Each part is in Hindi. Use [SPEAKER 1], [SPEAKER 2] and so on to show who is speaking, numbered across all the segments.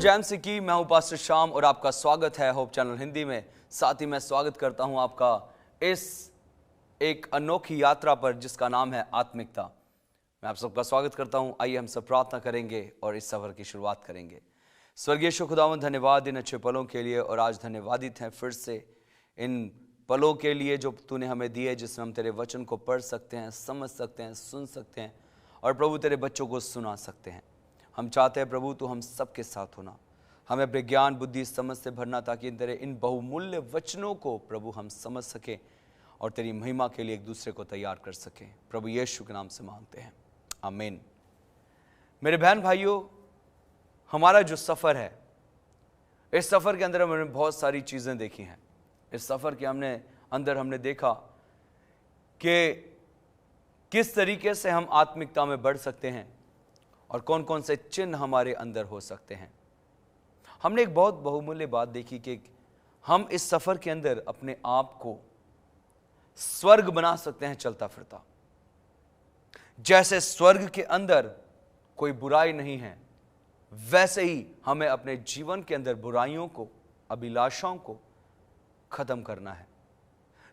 [SPEAKER 1] जैमसी की, मैं हूं पास्टर श्याम और आपका स्वागत है होप चैनल हिंदी में। साथ ही मैं स्वागत करता हूं आपका इस एक अनोखी यात्रा पर जिसका नाम है आत्मिकता। मैं आप सबका स्वागत करता हूं। आइए हम सब प्रार्थना करेंगे और इस सफर की शुरुआत करेंगे। स्वर्गीय खुदावंद, धन्यवाद इन अच्छे पलों के लिए, और आज धन्यवादित हैं फिर से इन पलों के लिए जो तूने हमें दिए, जिसमें हम तेरे वचन को पढ़ सकते हैं, समझ सकते हैं, सुन सकते हैं और प्रभु तेरे बच्चों को सुना सकते हैं। हम चाहते हैं प्रभु तू हम सबके साथ होना, हमें अपने ज्ञान बुद्धि समझ से भरना, ताकि तेरे इन बहुमूल्य वचनों को प्रभु हम समझ सकें और तेरी महिमा के लिए एक दूसरे को तैयार कर सकें। प्रभु यीशु के नाम से मांगते हैं, आमीन। मेरे बहन भाइयों, हमारा जो सफ़र है, इस सफ़र के अंदर हमने बहुत सारी चीज़ें देखी हैं। इस सफ़र के अंदर हमने देखा कि किस तरीके से हम आत्मिकता में बढ़ सकते हैं और कौन कौन से चिन्ह हमारे अंदर हो सकते हैं। हमने एक बहुत बहुमूल्य बात देखी कि हम इस सफ़र के अंदर अपने आप को स्वर्ग बना सकते हैं चलता फिरता। जैसे स्वर्ग के अंदर कोई बुराई नहीं है, वैसे ही हमें अपने जीवन के अंदर बुराइयों को, अभिलाषाओं को खत्म करना है,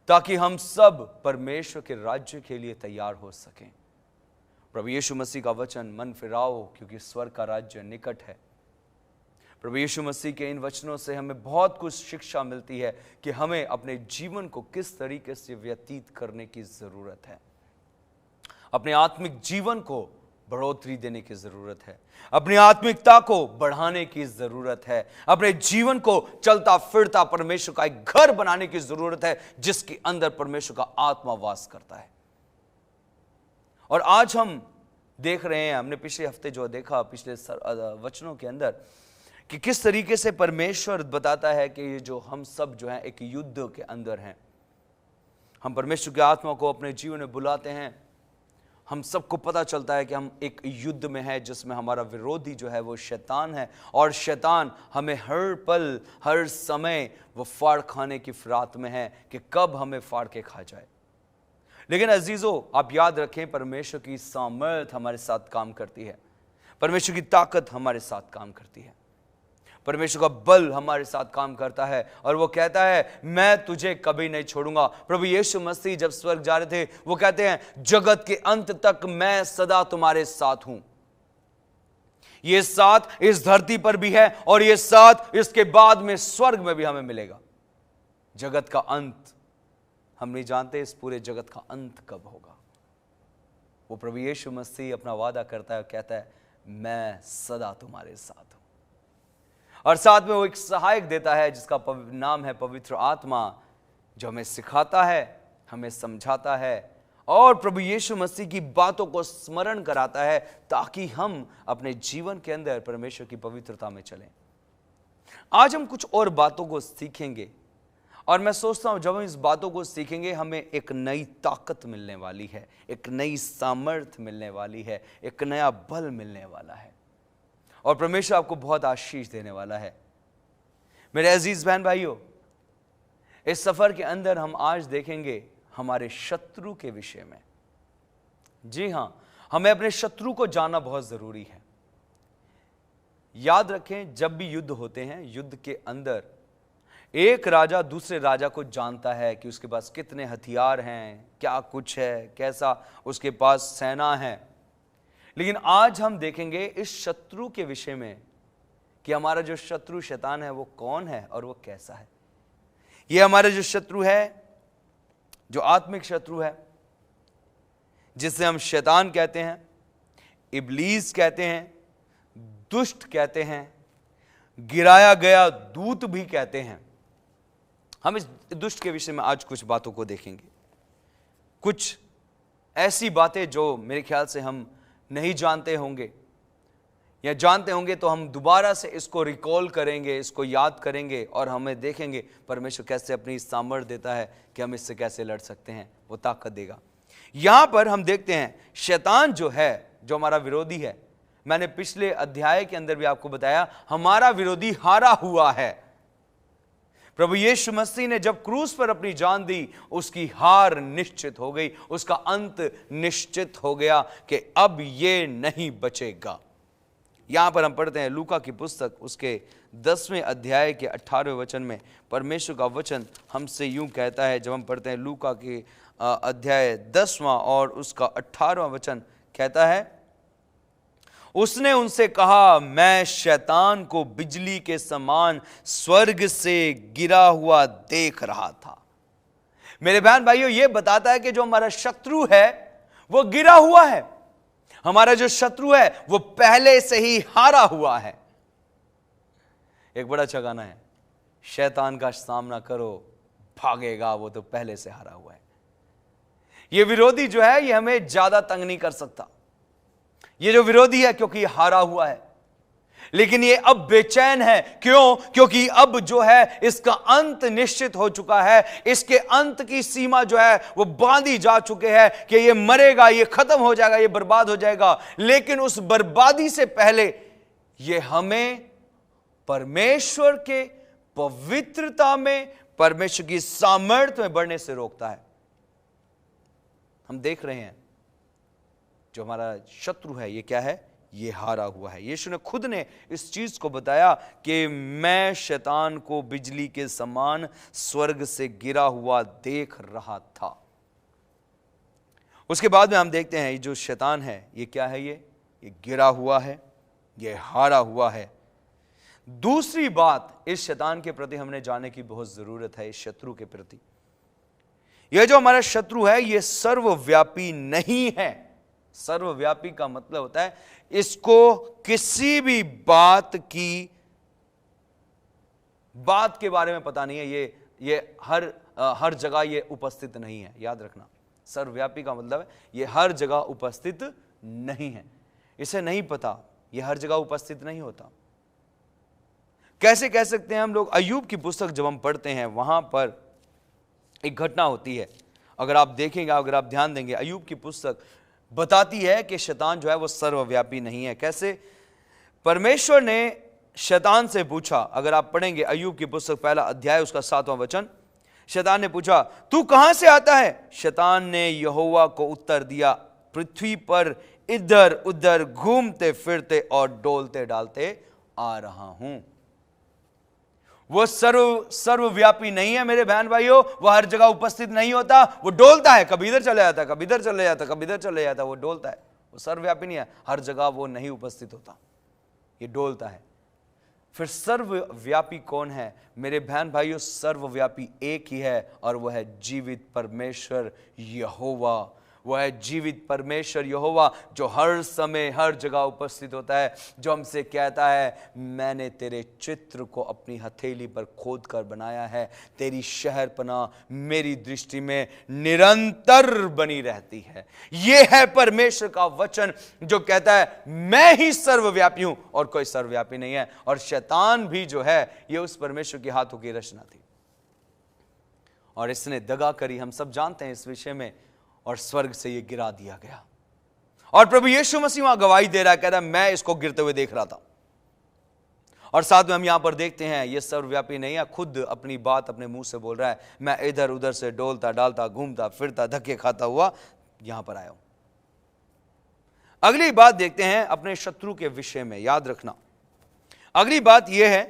[SPEAKER 1] ताकि हम सब परमेश्वर के राज्य के लिए तैयार हो सकें। प्रभु यीशु मसीह का वचन, मन फिराओ क्योंकि स्वर्ग का राज्य निकट है। प्रभु यीशु मसीह के इन वचनों से हमें बहुत कुछ शिक्षा मिलती है कि हमें अपने जीवन को किस तरीके से व्यतीत करने की ज़रूरत है। अपने आत्मिक जीवन को बढ़ोतरी देने की ज़रूरत है, अपनी आत्मिकता को बढ़ाने की ज़रूरत है, अपने जीवन को चलता फिरता परमेश्वर का एक घर बनाने की ज़रूरत है, जिसके अंदर परमेश्वर का आत्मा वास करता है। और आज हम देख रहे हैं, हमने पिछले हफ्ते जो देखा, पिछले वचनों के अंदर, कि किस तरीके से परमेश्वर बताता है कि ये जो हम सब जो हैं एक युद्ध के अंदर हैं। हम परमेश्वर की आत्मा को अपने जीवन में बुलाते हैं। हम सबको पता चलता है कि हम एक युद्ध में हैं, जिसमें हमारा विरोधी जो है वो शैतान है, और शैतान हमें हर पल हर समय वो फाड़ खाने की फिराक में है कि कब हमें फाड़ के खा जाए। लेकिन अजीजों, आप याद रखें, परमेश्वर की सामर्थ हमारे साथ काम करती है, परमेश्वर की ताकत हमारे साथ काम करती है, परमेश्वर का बल हमारे साथ काम करता है, और वो कहता है मैं तुझे कभी नहीं छोड़ूंगा। प्रभु यीशु मसीह जब स्वर्ग जा रहे थे, वो कहते हैं जगत के अंत तक मैं सदा तुम्हारे साथ हूं। ये साथ इस धरती पर भी है, और ये साथ इसके बाद में स्वर्ग में भी हमें मिलेगा। जगत का अंत हम नहीं जानते, इस पूरे जगत का अंत कब होगा। वो प्रभु यीशु मसीह अपना वादा करता है और कहता है मैं सदा तुम्हारे साथ हूं। और साथ में वो एक सहायक देता है जिसका नाम है पवित्र आत्मा, जो हमें सिखाता है, हमें समझाता है और प्रभु यीशु मसीह की बातों को स्मरण कराता है, ताकि हम अपने जीवन के अंदर परमेश्वर की पवित्रता में चलें। आज हम कुछ और बातों को सीखेंगे, और मैं सोचता हूं जब हम इस बातों को सीखेंगे, हमें एक नई ताकत मिलने वाली है, एक नई सामर्थ मिलने वाली है, एक नया बल मिलने वाला है, और परमेश्वर आपको बहुत आशीष देने वाला है। मेरे अजीज बहन भाइयों, इस सफर के अंदर हम आज देखेंगे हमारे शत्रु के विषय में। जी हां, हमें अपने शत्रु को जानना बहुत जरूरी है। याद रखें, जब भी युद्ध होते हैं, युद्ध के अंदर एक राजा दूसरे राजा को जानता है कि उसके पास कितने हथियार हैं, क्या कुछ है, कैसा उसके पास सेना है। लेकिन आज हम देखेंगे इस शत्रु के विषय में कि हमारा जो शत्रु शैतान है वो कौन है और वो कैसा है। ये हमारा जो शत्रु है, जो आत्मिक शत्रु है, जिसे हम शैतान कहते हैं, इब्लीस कहते हैं, दुष्ट कहते हैं, गिराया गया दूत भी कहते हैं। हम इस दुष्ट के विषय में आज कुछ बातों को देखेंगे, कुछ ऐसी बातें जो मेरे ख्याल से हम नहीं जानते होंगे, या जानते होंगे तो हम दोबारा से इसको रिकॉल करेंगे, इसको याद करेंगे, और हमें देखेंगे परमेश्वर कैसे अपनी सामर्थ देता है कि हम इससे कैसे लड़ सकते हैं, वो ताकत देगा। यहां पर हम देखते हैं शैतान जो है, जो हमारा विरोधी है, मैंने पिछले अध्याय के अंदर भी आपको बताया, हमारा विरोधी हारा हुआ है। प्रभु यीशु मसीह ने जब क्रूस पर अपनी जान दी, उसकी हार निश्चित हो गई, उसका अंत निश्चित हो गया कि अब ये नहीं बचेगा। यहां पर हम पढ़ते हैं लूका की पुस्तक उसके 10वें अध्याय के 18वें वचन में परमेश्वर का वचन हमसे यूं कहता है। जब हम पढ़ते हैं लूका के अध्याय 10वां और उसका 18वां वचन कहता है, उसने उनसे कहा, मैं शैतान को बिजली के समान स्वर्ग से गिरा हुआ देख रहा था। मेरे बहन भाइयों, यह बताता है कि जो हमारा शत्रु है वो गिरा हुआ है। हमारा जो शत्रु है वो पहले से ही हारा हुआ है। एक बड़ा अच्छा गाना है, शैतान का सामना करो भागेगा वो तो पहले से हारा हुआ है। ये विरोधी जो है ये हमें ज्यादा तंग नहीं कर सकता। ये जो विरोधी है क्योंकि हारा हुआ है, लेकिन ये अब बेचैन है। क्यों? क्योंकि अब जो है इसका अंत निश्चित हो चुका है। इसके अंत की सीमा जो है वो बांधी जा चुके हैं कि ये मरेगा, ये खत्म हो जाएगा, ये बर्बाद हो जाएगा। लेकिन उस बर्बादी से पहले ये हमें परमेश्वर के पवित्रता में, परमेश्वर की सामर्थ्य में बढ़ने से रोकता है। हम देख रहे हैं जो हमारा शत्रु है ये क्या है? ये हारा हुआ है। यीशु ने खुद ने इस चीज को बताया कि मैं शैतान को बिजली के समान स्वर्ग से गिरा हुआ देख रहा था। उसके बाद में हम देखते हैं ये जो शैतान है ये क्या है? ये गिरा हुआ है, ये हारा हुआ है। दूसरी बात, इस शैतान के प्रति हमने जानने की बहुत जरूरत है। इस शत्रु के प्रति, यह जो हमारा शत्रु है ये सर्वव्यापी नहीं है। सर्वव्यापी का मतलब होता है इसको किसी भी बात के बारे में पता नहीं है। ये हर जगह ये उपस्थित नहीं है। याद रखना, सर्वव्यापी का मतलब है ये हर जगह उपस्थित नहीं है। इसे नहीं पता, ये हर जगह उपस्थित नहीं होता। कैसे कह सकते हैं हम लोग? अय्यूब की पुस्तक जब हम पढ़ते हैं वहां पर एक घटना होती है। अगर आप देखेंगे, अगर आप ध्यान देंगे, अय्यूब की पुस्तक बताती है कि शैतान जो है वो सर्वव्यापी नहीं है। कैसे? परमेश्वर ने शैतान से पूछा, अगर आप पढ़ेंगे अय्यूब की पुस्तक पहला अध्याय उसका 7वां वचन, शैतान ने पूछा, तू कहां से आता है? शैतान ने यहोवा को उत्तर दिया, पृथ्वी पर इधर उधर घूमते फिरते और डोलते डालते आ रहा हूं। वो सर्वव्यापी नहीं है मेरे बहन भाइयों। वो हर जगह उपस्थित नहीं होता। वो डोलता है, कभी इधर चले जाता, कभी इधर चले जाता, कभी इधर चले जाता। वो डोलता है। वो सर्वव्यापी नहीं है, हर जगह वो नहीं उपस्थित होता, ये डोलता है। फिर सर्वव्यापी कौन है मेरे बहन भाइयों? सर्वव्यापी एक ही है और वह है जीवित परमेश्वर यहोवा। वह है जीवित परमेश्वर यहोवा जो हर समय हर जगह उपस्थित होता है, जो हमसे कहता है, मैंने तेरे चित्र को अपनी हथेली पर खोद कर बनाया है। तेरी शहरपनाह मेरी दृष्टि में निरंतर बनी रहती है। यह है परमेश्वर का वचन जो कहता है मैं ही सर्वव्यापी हूं और कोई सर्वव्यापी नहीं है। और शैतान भी जो है ये उस परमेश्वर के हाथों की रचना थी और इसने दगा करी। हम सब जानते हैं इस विषय में। और स्वर्ग से ये गिरा दिया गया। और प्रभु यीशु मसीह वहां गवाही दे रहा है, कह रहा है मैं इसको गिरते हुए देख रहा था। और साथ में हम यहां पर देखते हैं ये सर्वव्यापी नहीं है, खुद अपनी बात अपने मुंह से बोल रहा है, मैं इधर उधर से डोलता डालता घूमता फिरता धक्के खाता हुआ यहां पर आया हूं। अगली बात देखते हैं अपने शत्रु के विषय में। याद रखना, अगली बात यह है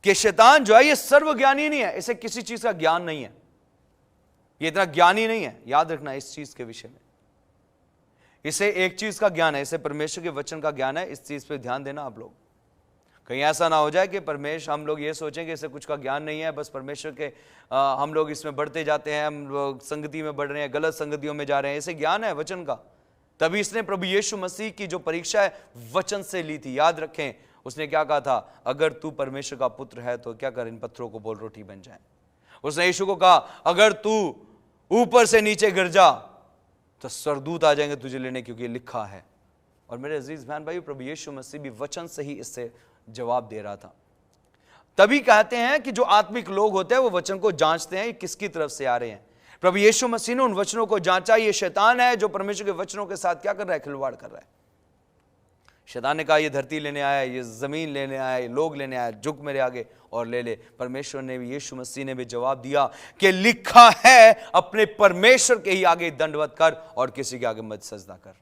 [SPEAKER 1] कि शैतान जो है ये सर्वज्ञानी नहीं है। इसे किसी चीज का ज्ञान नहीं है, ये इतना ज्ञानी नहीं है। याद रखना इस चीज के विषय में, इसे एक चीज का ज्ञान है, इसे परमेश्वर के वचन का ज्ञान है। इस चीज पे ध्यान देना आप लोग। कहीं ऐसा ना हो जाए कि परमेश्वर, हम लोग ये सोचें कि इसे कुछ का ज्ञान नहीं है, बस परमेश्वर के हम लोग इसमें बढ़ते जाते हैं, हम लोग संगति में बढ़ रहे हैं, गलत संगतियों में जा रहे हैं। इसे ज्ञान है वचन का। तभी इसने प्रभु यीशु मसीह की जो परीक्षा है वचन से ली थी। याद रखें, उसने क्या कहा था? अगर तू परमेश्वर का पुत्र है तो क्या कर, इन पत्थरों को बोल रोटी बन जाए। उसने यीशु को कहा, अगर तू ऊपर से नीचे गिर जा तो स्वर्गदूत आ जाएंगे तुझे लेने, क्योंकि लिखा है। और मेरे अजीज बहन भाई, प्रभु यीशु मसीह भी वचन से ही इससे जवाब दे रहा था। तभी कहते हैं कि जो आत्मिक लोग होते हैं वो वचन को जांचते हैं, ये किसकी तरफ से आ रहे हैं। प्रभु यीशु मसीह ने उन वचनों को जांचा। ये शैतान है जो परमेश्वर के वचनों के साथ क्या कर रहा है? खिलवाड़ कर रहा है। शैतान ने कहा ये धरती लेने आया, ये जमीन लेने आया, ये लोग लेने आया, झुक मेरे आगे और ले ले। परमेश्वर ने भी, यीशु मसीह ने भी जवाब दिया कि लिखा है, अपने परमेश्वर के ही आगे दंडवत कर और किसी के आगे मत सजदा कर।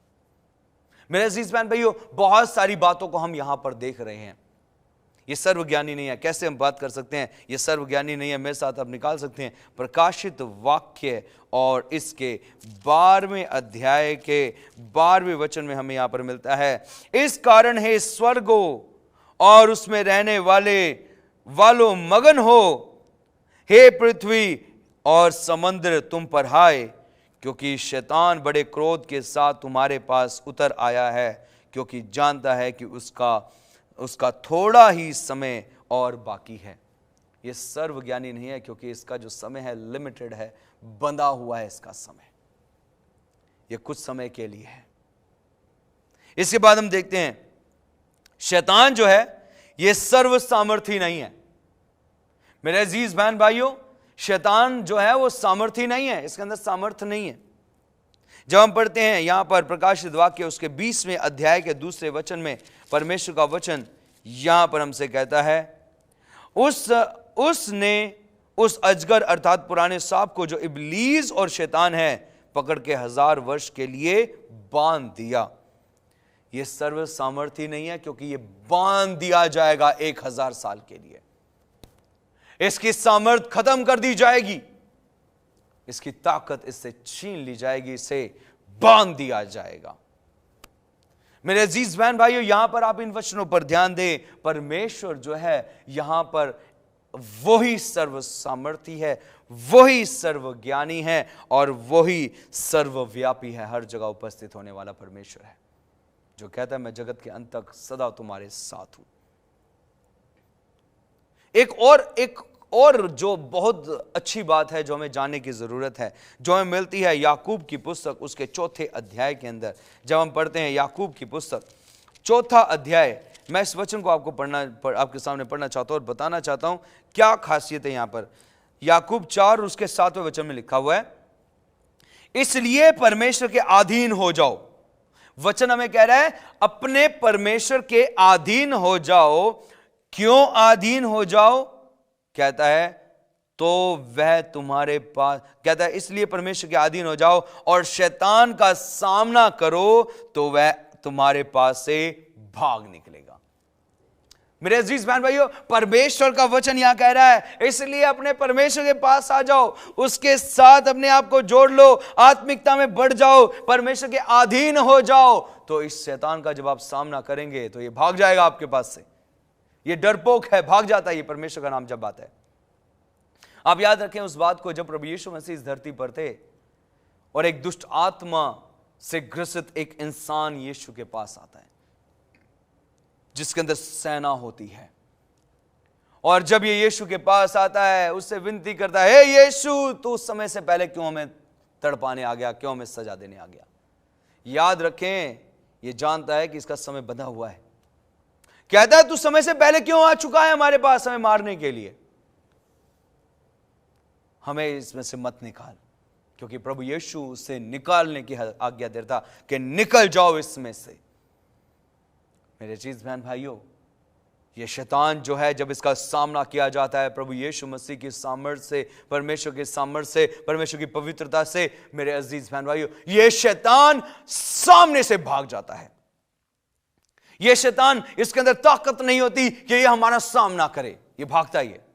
[SPEAKER 1] मेरे अजीज बहन भाइयों, बहुत सारी बातों को हम यहां पर देख रहे हैं। ये सर्वज्ञानी नहीं है। कैसे हम बात कर सकते हैं ये सर्वज्ञानी नहीं है? मेरे साथ आप निकाल सकते हैं प्रकाशित वाक्य और इसके 12वें अध्याय के 12वें वचन में हमें यहां पर मिलता है, इस कारण हे स्वर्गो और उसमें रहने वालों मगन हो, हे पृथ्वी और समुद्र तुम पर हाय, क्योंकि शैतान बड़े क्रोध के साथ तुम्हारे पास उतर आया है, क्योंकि जानता है कि उसका थोड़ा ही समय और बाकी है। यह सर्वज्ञानी नहीं है, क्योंकि इसका जो समय है लिमिटेड है, बंधा हुआ है इसका समय, यह कुछ समय के लिए है। इसके बाद हम देखते हैं शैतान जो है यह सर्व सामर्थी नहीं है। मेरे अजीज बहन भाइयों, शैतान जो है वो सामर्थी नहीं है, इसके अंदर सामर्थ्य नहीं है। जब हम पढ़ते हैं यहां पर प्रकाशित वाक्य उसके 20वें अध्याय के 2 वचन में, परमेश्वर का वचन यहां पर हमसे कहता है, उसने उस अजगर अर्थात पुराने सांप को जो इब्लीस और शैतान है पकड़ के 1000 वर्ष के लिए बांध दिया। यह सर्व सामर्थी नहीं है, क्योंकि यह बांध दिया जाएगा 1000 साल के लिए। इसकी सामर्थ खत्म कर दी जाएगी, इसकी ताकत इससे छीन ली जाएगी, इसे बांध दिया जाएगा। मेरे अजीज बहन भाइयों, यहां पर आप इन वचनों पर ध्यान दें। परमेश्वर जो है यहां पर वही सर्व सामर्थी है, वही सर्वज्ञानी है और वही सर्वव्यापी है। हर जगह उपस्थित होने वाला परमेश्वर है, जो कहता है मैं जगत के अंत तक सदा तुम्हारे साथ हूं। एक और जो बहुत अच्छी बात है जो हमें जानने की जरूरत है, जो हमें मिलती है याकूब की पुस्तक उसके 4थे अध्याय के अंदर। जब हम पढ़ते हैं याकूब की पुस्तक 4था अध्याय, मैं इस वचन को आपके सामने पढ़ना चाहता हूं और बताना चाहता हूं क्या खासियत है यहां पर। याकूब 4 उसके 7वें वचन में लिखा हुआ है, इसलिए परमेश्वर के अधीन हो जाओ। वचन हमें कह रहा है अपने परमेश्वर के अधीन हो जाओ। क्यों अधीन हो जाओ? कहता है तो वह तुम्हारे पास, कहता है इसलिए परमेश्वर के अधीन हो जाओ और शैतान का सामना करो तो वह तुम्हारे पास से भाग निकलेगा। मेरे अजीज बहन भाइयों, परमेश्वर का वचन यहां कह रहा है इसलिए अपने परमेश्वर के पास आ जाओ, उसके साथ अपने आप को जोड़ लो, आत्मिकता में बढ़ जाओ, परमेश्वर के अधीन हो जाओ, तो इस शैतान का जब आप सामना करेंगे तो ये भाग जाएगा आपके पास से। ये डरपोक है, भाग जाता है ये परमेश्वर का नाम जब आता है। आप याद रखें उस बात को, जब प्रभु यीशु मसीह इस धरती पर थे और एक दुष्ट आत्मा से ग्रसित एक इंसान यीशु के पास आता है जिसके अंदर सेना होती है, और जब ये यीशु के पास आता है उससे विनती करता है, हे यीशु तू उस समय से पहले क्यों हमें तड़पाने आ गया, क्यों हमें सजा देने आ गया। याद रखें ये जानता है कि इसका समय बंधा हुआ है। कहता है तू समय से पहले क्यों आ चुका है हमारे पास हमें मारने के लिए, हमें इसमें से मत निकाल। क्योंकि प्रभु यीशु उसे निकालने की आज्ञा देता कि निकल जाओ इसमें से। मेरे अजीज बहन भाइयों, ये शैतान जो है जब इसका सामना किया जाता है प्रभु यीशु मसीह की सामर्थ से, परमेश्वर के सामर्थ से, परमेश्वर की पवित्रता से, मेरे अजीज बहन भाइयों, ये शैतान सामने से भाग जाता है। ये शैतान, इसके अंदर ताकत नहीं होती कि ये हमारा सामना करे, ये भागता ही है।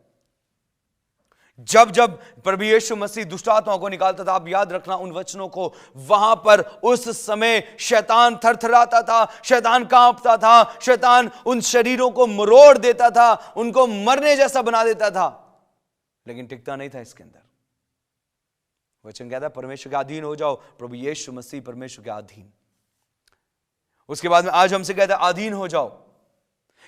[SPEAKER 1] जब जब प्रभु यीशु मसीह दुष्ट आत्माओं को निकालता था, आप याद रखना उन वचनों को, वहां पर उस समय शैतान थरथराता था, शैतान कांपता था, शैतान उन शरीरों को मरोड़ देता था, उनको मरने जैसा बना देता था, लेकिन टिकता नहीं था इसके अंदर। वचन कहता है परमेश्वर के अधीन हो जाओ। प्रभु यीशु मसीह परमेश्वर के अधीन। उसके बाद में आज हमसे कहता है अधीन हो जाओ,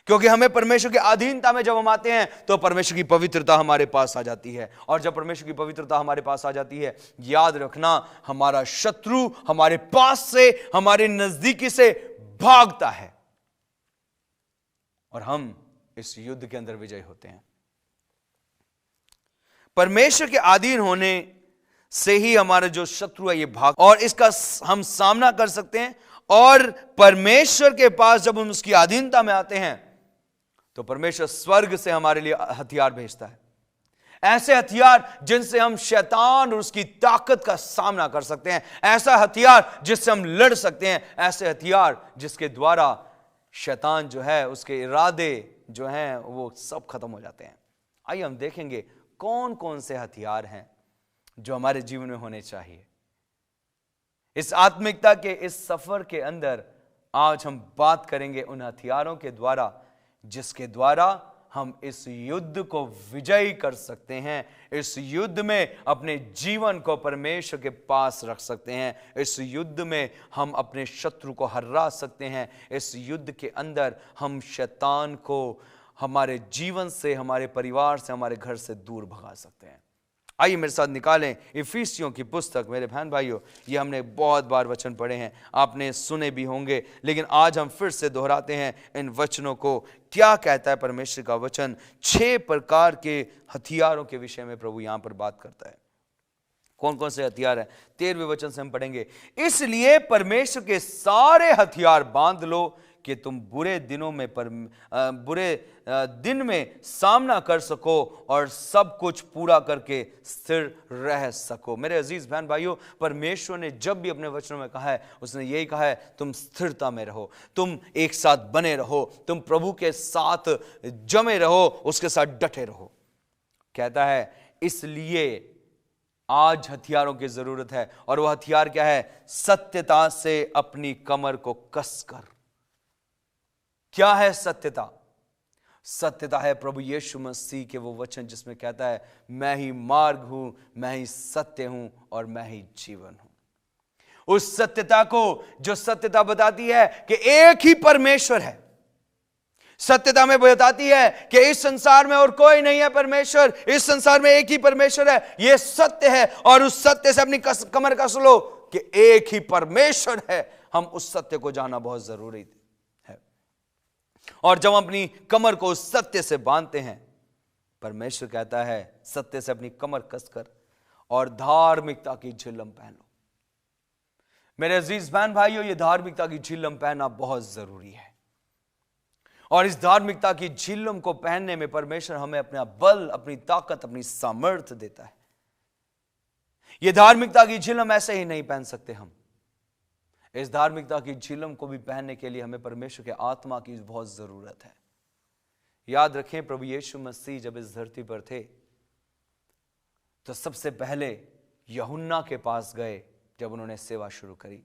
[SPEAKER 1] क्योंकि हमें परमेश्वर की अधीनता में जब हम आते हैं तो परमेश्वर की पवित्रता हमारे पास आ जाती है, और जब परमेश्वर की पवित्रता हमारे पास आ जाती है, याद रखना हमारा शत्रु हमारे पास से, हमारे नजदीकी से भागता है और हम इस युद्ध के अंदर विजय होते हैं। परमेश्वर के अधीन होने से ही हमारा जो शत्रु है ये भाग, और इसका हम सामना कर सकते हैं। और परमेश्वर के पास जब हम उसकी अधीनता में आते हैं तो परमेश्वर स्वर्ग से हमारे लिए हथियार भेजता है। ऐसे हथियार जिनसे हम शैतान और उसकी ताकत का सामना कर सकते हैं, ऐसा हथियार जिससे हम लड़ सकते हैं, ऐसे हथियार जिसके द्वारा शैतान जो है, उसके इरादे जो हैं वो सब खत्म हो जाते हैं। आइए हम देखेंगे कौन कौन से हथियार हैं जो हमारे जीवन में होने चाहिए। इस आत्मिकता के इस सफर के अंदर आज हम बात करेंगे उन हथियारों के द्वारा जिसके द्वारा हम इस युद्ध को विजयी कर सकते हैं, इस युद्ध में अपने जीवन को परमेश्वर के पास रख सकते हैं, इस युद्ध में हम अपने शत्रु को हरा सकते हैं, इस युद्ध के अंदर हम शैतान को हमारे जीवन से, हमारे परिवार से, हमारे घर से दूर भगा सकते हैं। आइए मेरे साथ निकालें इफिसियों की पुस्तक। मेरे बहन भाइयों, ये हमने बहुत बार वचन पढ़े हैं, आपने सुने भी होंगे, लेकिन आज हम फिर से दोहराते हैं इन वचनों को। क्या कहता है परमेश्वर का वचन? 6 प्रकार के हथियारों के विषय में प्रभु यहां पर बात करता है। कौन कौन से हथियार हैं? 13वें वचन से हम पढ़ेंगे। इसलिए परमेश्वर के सारे हथियार बांध लो कि तुम बुरे दिन में सामना कर सको और सब कुछ पूरा करके स्थिर रह सको। मेरे अजीज बहन भाइयों, परमेश्वर ने जब भी अपने वचनों में कहा है, उसने यही कहा है, तुम स्थिरता में रहो, तुम एक साथ बने रहो, तुम प्रभु के साथ जमे रहो, उसके साथ डटे रहो। कहता है इसलिए आज हथियारों की जरूरत है, और वह हथियार क्या है? सत्यता से अपनी कमर को कसकर। क्या है सत्यता? सत्यता है प्रभु यीशु मसीह के वो वचन जिसमें कहता है, मैं ही मार्ग हूं, मैं ही सत्य हूं और मैं ही जीवन हूं। उस सत्यता को, जो सत्यता बताती है कि एक ही परमेश्वर है, सत्यता में बताती है कि इस संसार में और कोई नहीं है परमेश्वर, इस संसार में एक ही परमेश्वर है, यह सत्य है। और उस सत्य से अपनी कमर कस लो कि एक ही परमेश्वर है। हम उस सत्य को जानना बहुत जरूरी है, और जब हम अपनी कमर को उस सत्य से बांधते हैं, परमेश्वर कहता है सत्य से अपनी कमर कसकर और धार्मिकता की झिल्लम पहन लो। मेरे अजीज बहन भाइयों, ये धार्मिकता की झिल्लम पहनना बहुत जरूरी है, और इस धार्मिकता की झिल्लम को पहनने में परमेश्वर हमें अपना बल, अपनी ताकत, अपनी सामर्थ्य देता है। यह धार्मिकता की झिल्लम ऐसे ही नहीं पहन सकते हम। इस धार्मिकता की झिल्लम को भी पहनने के लिए हमें परमेश्वर के आत्मा की बहुत जरूरत है। याद रखें, प्रभु यीशु मसीह जब इस धरती पर थे तो सबसे पहले यूहन्ना के पास गए जब उन्होंने सेवा शुरू करी।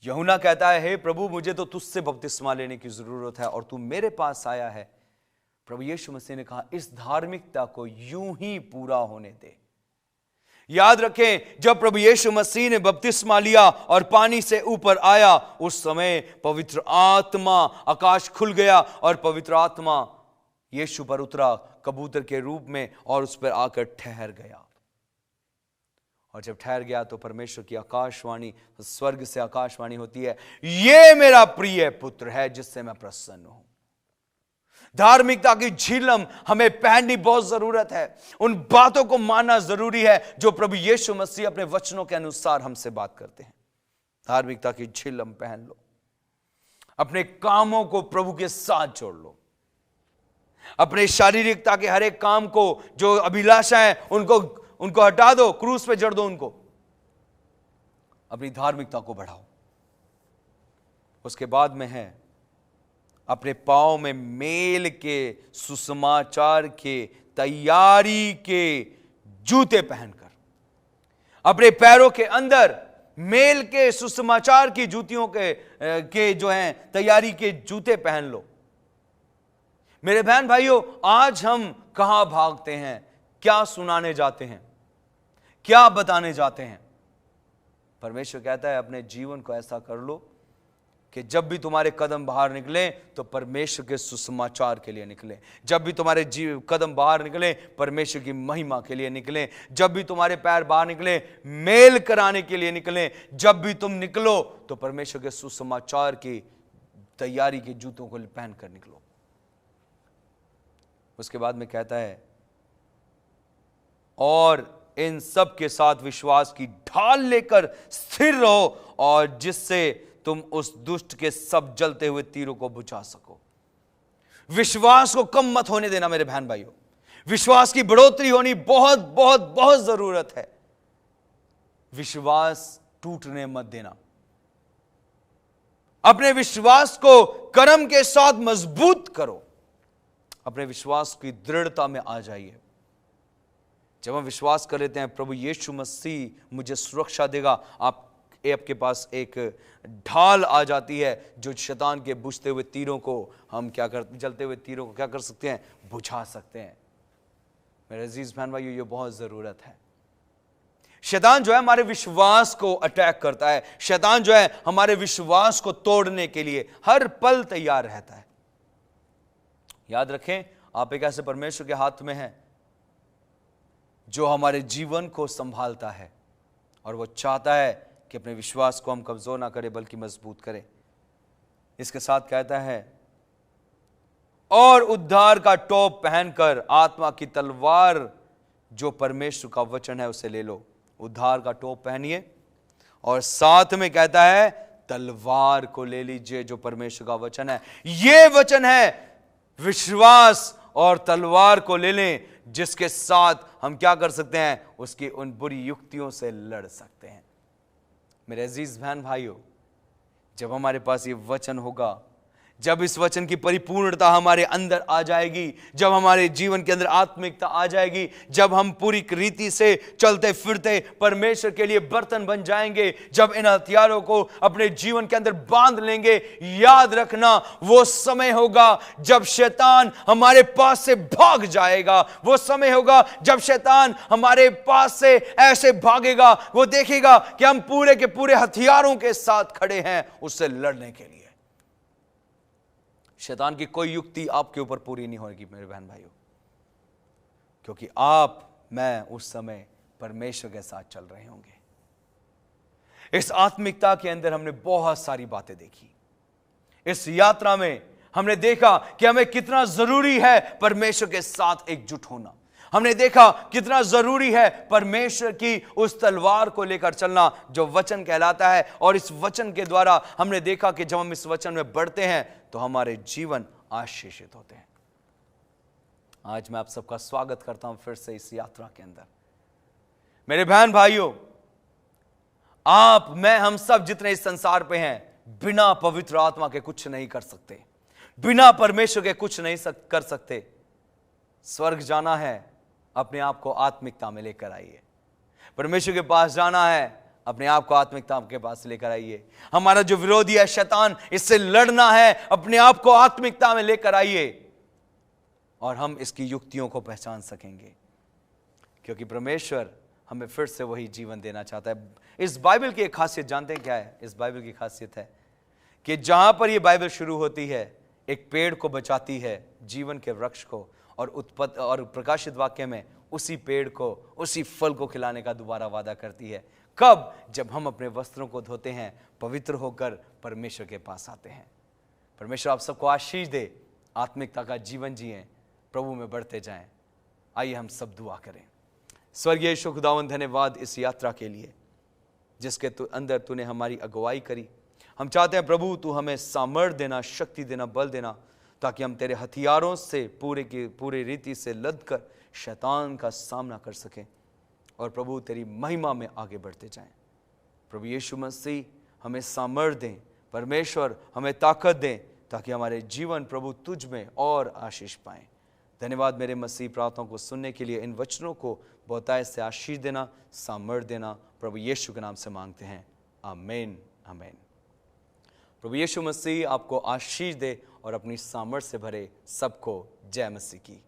[SPEAKER 1] यूहन्ना कहता है, हे प्रभु, मुझे तो तुझसे बपतिस्मा लेने की जरूरत है और तू मेरे पास आया है। प्रभु यीशु मसीह ने कहा, इस धार्मिकता को यूं ही पूरा होने दे। याद रखें, जब प्रभु यीशु मसीह ने बपतिस्मा लिया और पानी से ऊपर आया, उस समय पवित्र आत्मा, आकाश खुल गया और पवित्र आत्मा यीशु पर उतरा कबूतर के रूप में और उस पर आकर ठहर गया। और जब ठहर गया तो परमेश्वर की आकाशवाणी, स्वर्ग से आकाशवाणी होती है, ये मेरा प्रिय पुत्र है जिससे मैं प्रसन्न हूं। धार्मिकता की झिल्लम हमें पहननी बहुत जरूरत है। उन बातों को मानना जरूरी है जो प्रभु यीशु मसीह अपने वचनों के अनुसार हमसे बात करते हैं। धार्मिकता की झिल्लम पहन लो, अपने कामों को प्रभु के साथ जोड़ लो, अपने शारीरिकता के हर एक काम को, जो अभिलाषा है, उनको हटा दो, क्रूस पे जड़ दो उनको, अपनी धार्मिकता को बढ़ाओ। उसके बाद में है अपने पांव में मेल के, सुसमाचार के, तैयारी के जूते पहनकर, अपने पैरों के अंदर मेल के, सुसमाचार की जूतियों के जो हैं तैयारी के जूते पहन लो। मेरे बहन भाइयों, आज हम कहां भागते हैं, क्या सुनाने जाते हैं, क्या बताने जाते हैं? परमेश्वर कहता है अपने जीवन को ऐसा कर लो कि जब भी तुम्हारे कदम बाहर निकले तो परमेश्वर के सुसमाचार के लिए निकले। जब भी तुम्हारे कदम बाहर निकले, परमेश्वर की महिमा के लिए निकले। जब भी तुम्हारे पैर बाहर निकले, मेल कराने के लिए निकले। जब भी तुम निकलो तो परमेश्वर के सुसमाचार की तैयारी के जूतों को पहन कर निकलो। उसके बाद में कहता है, और इन सब के साथ विश्वास की ढाल लेकर स्थिर रहो, और जिससे तुम उस दुष्ट के सब जलते हुए तीरों को बुझा सको। विश्वास को कम मत होने देना मेरे बहन भाइयों। विश्वास की बढ़ोतरी होनी बहुत बहुत बहुत जरूरत है। विश्वास टूटने मत देना। अपने विश्वास को कर्म के साथ मजबूत करो। अपने विश्वास की दृढ़ता में आ जाइए। जब हम विश्वास कर लेते हैं प्रभु यीशु मसीह मुझे सुरक्षा देगा, आपके पास एक ढाल आ जाती है जो शैतान के बुझते हुए तीरों को हम जलते हुए तीरों को क्या कर सकते हैं? बुझा सकते हैं। मेरे अजीज बहन भाइयों, ये बहुत जरूरत है। शैतान जो है हमारे विश्वास को अटैक करता है। शैतान जो है हमारे विश्वास को तोड़ने के लिए हर पल तैयार रहता है। याद रखें, आप एक ऐसे परमेश्वर के हाथ में हैं जो हमारे जीवन को संभालता है और वो चाहता है कि अपने विश्वास को हम कमजोर ना करें बल्कि मजबूत करें। इसके साथ कहता है, और उद्धार का टोप पहनकर आत्मा की तलवार जो परमेश्वर का वचन है उसे ले लो। उद्धार का टोप पहनिए और साथ में कहता है तलवार को ले लीजिए जो परमेश्वर का वचन है। यह वचन है विश्वास और तलवार को ले लें जिसके साथ हम क्या कर सकते हैं? उसकी उन बुरी युक्तियों से लड़ सकते हैं। मेरे अजीज बहन भाइयों, जब हमारे पास ये वचन होगा, जब इस वचन की परिपूर्णता हमारे अंदर आ जाएगी, जब हमारे जीवन के अंदर आत्मिकता आ जाएगी, जब हम पूरी रीति से चलते फिरते परमेश्वर के लिए बर्तन बन जाएंगे, जब इन हथियारों को अपने जीवन के अंदर बांध लेंगे, याद रखना वो समय होगा जब शैतान हमारे पास से भाग जाएगा। वो समय होगा जब शैतान हमारे पास से ऐसे भागेगा, वो देखेगा कि हम पूरे के पूरे हथियारों के साथ खड़े हैं उससे लड़ने के लिए। शैतान की कोई युक्ति आपके ऊपर पूरी नहीं होगी मेरे बहन भाइयों, क्योंकि आप मैं उस समय परमेश्वर के साथ चल रहे होंगे। इस आत्मिकता के अंदर हमने बहुत सारी बातें देखी। इस यात्रा में हमने देखा कि हमें कितना जरूरी है परमेश्वर के साथ एकजुट होना। हमने देखा कितना जरूरी है परमेश्वर की उस तलवार को लेकर चलना जो वचन कहलाता है। और इस वचन के द्वारा हमने देखा कि जब हम इस वचन में बढ़ते हैं तो हमारे जीवन आशीषित होते हैं। आज मैं आप सबका स्वागत करता हूं फिर से इस यात्रा के अंदर। मेरे बहन भाइयों, आप, मैं, हम सब जितने इस संसार पे हैं, बिना पवित्र आत्मा के कुछ नहीं कर सकते, बिना परमेश्वर के कुछ नहीं कर सकते। स्वर्ग जाना है, अपने आप को आत्मिकता में लेकर आइए। परमेश्वर के पास जाना है, अपने आप को आत्मिकता के पास लेकर आइए। हमारा जो विरोधी है शैतान, इससे लड़ना है, अपने आप को आत्मिकता में लेकर आइए और हम इसकी युक्तियों को पहचान सकेंगे, क्योंकि परमेश्वर हमें फिर से वही जीवन देना चाहता है। इस बाइबल की एक खासियत जानते हैं क्या है? इस बाइबल की खासियत है कि जहां पर यह बाइबल शुरू होती है, एक पेड़ को बचाती है, जीवन के वृक्ष को, और प्रकाशित वाक्य में उसी पेड़ को, उसी फल को खिलाने का दोबारा वादा करती है। कब? जब हम अपने वस्त्रों को धोते हैं, पवित्र होकर परमेश्वर के पास आते हैं। परमेश्वर आप सबको आशीष दे, आत्मिकता का जीवन जिएं, प्रभु में बढ़ते जाएं। आइए हम सब दुआ करें। स्वर्गीय यीशु खुदावंद, धन्यवाद इस यात्रा के लिए जिसके अंदर तूने हमारी अगुवाई करी। हम चाहते हैं प्रभु तू हमें सामर्थ्य देना, शक्ति देना, बल देना, ताकि हम तेरे हथियारों से पूरे रीति से लद कर शैतान का सामना कर सकें और प्रभु तेरी महिमा में आगे बढ़ते जाएं। प्रभु यीशु मसीह हमें सामर्थ्य दें, परमेश्वर हमें ताकत दें, ताकि हमारे जीवन प्रभु तुझ में और आशीष पाएं। धन्यवाद मेरे मसीह, प्रार्थनाओं को सुनने के लिए। इन वचनों को बहुतायत से आशीष देना, सामर्थ्य देना, प्रभु यीशु के नाम से मांगते हैं, आमीन आमीन। प्रभु यीशु मसीह आपको आशीष दे और अपनी सामर्थ्य से भरे। सबको जय मसीह की।